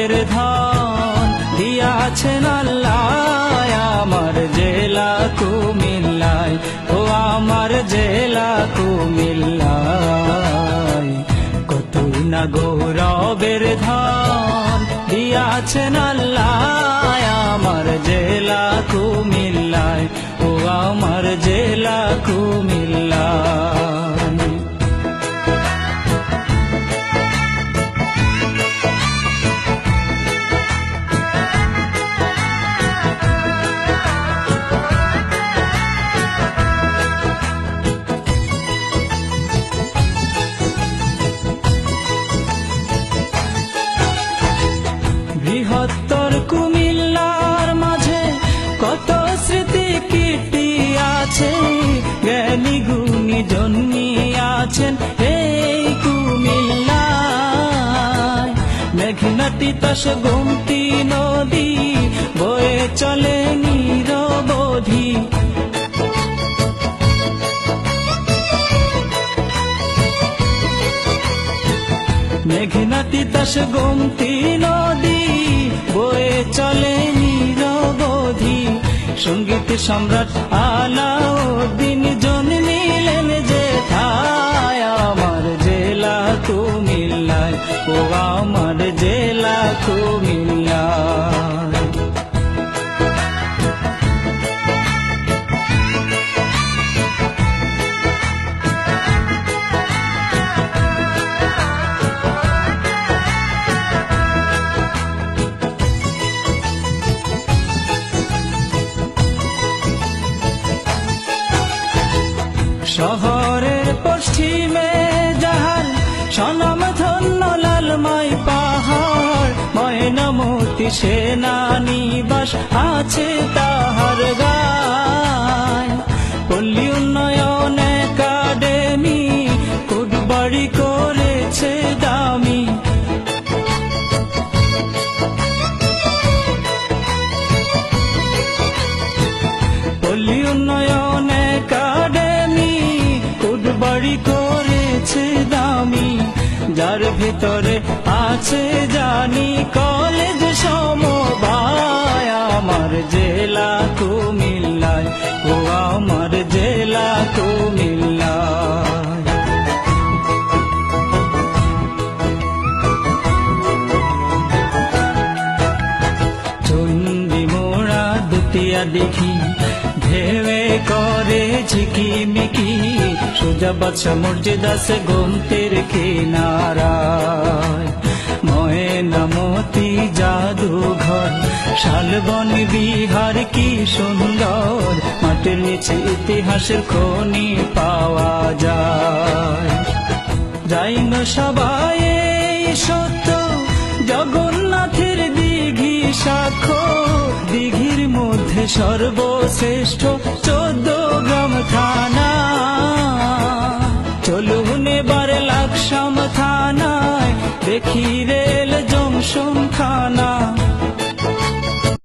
গৌরবের ধন দিয়াছেন আল্লাহ আমার জেলা কুমিল্লায়, ও আমার জেলা কুমিল্লায়। কতই না গৌরবের ধন দিয়াছেন আল্লাহ আমার জেলা কুমিল্লায়, ও আমার জেলা কুমিল্লায়। বৃহত্তর কুমিল্লার মাঝে কত স্মৃতি কীর্তি আছে, জ্ঞানী গুণী জন্মিয়াছেন এই কুমিল্লায়। মেঘনা তিতাস গোমতী নদী বয়ে চলে নিরবধি, মেঘনা তিতাস গোমতী নদী বয়ে চলে নিরবধি। সঙ্গীত সম্রাট আলাউদ্দিন জন্মিলেন যেথায় আমার জেলা কুমিল্লায়, ও আমার জেলা কুমিল্লায়। শহরের পশ্চিমে যাহার সনম ধন্য লালমাই পাহাড়, ময়নামতি সেনানিবাস আছে তাহার গায়। পল্লী উন্নয়ন একাডেমি কোটবাড়ি করেছে দামি, পল্লী উন্নয়ন একাডেমি কোটবাড়ি করেছে দামি। যার ভিতরে আছে জানি কলেজ সমবায় আমার জেলা কুমিল্লায়, ও আমার জেলা কুমিল্লায়। চন্ডী মোড়া দুটিয়া দেখি ঢেউয়ে করে ঝিকিমিকি, সোজা বাদশা মসজিদ আছে গোমতীর কিনারায়। ময়নামতি জাদুঘর শালবন বিহার কি সুন্দর, মাটির নিচে ইতিহাসের খনি পাওয়া যায়। যাই না সবাই এই সত্য জগন্নাথের দিঘি সাক্ষ্য, দিঘির মধ্যে সর্বশ্রেষ্ঠ 14 গ্রাম থানা। চলুন এবার লাকসাম থানায় দেখি রেল জংশন খানা।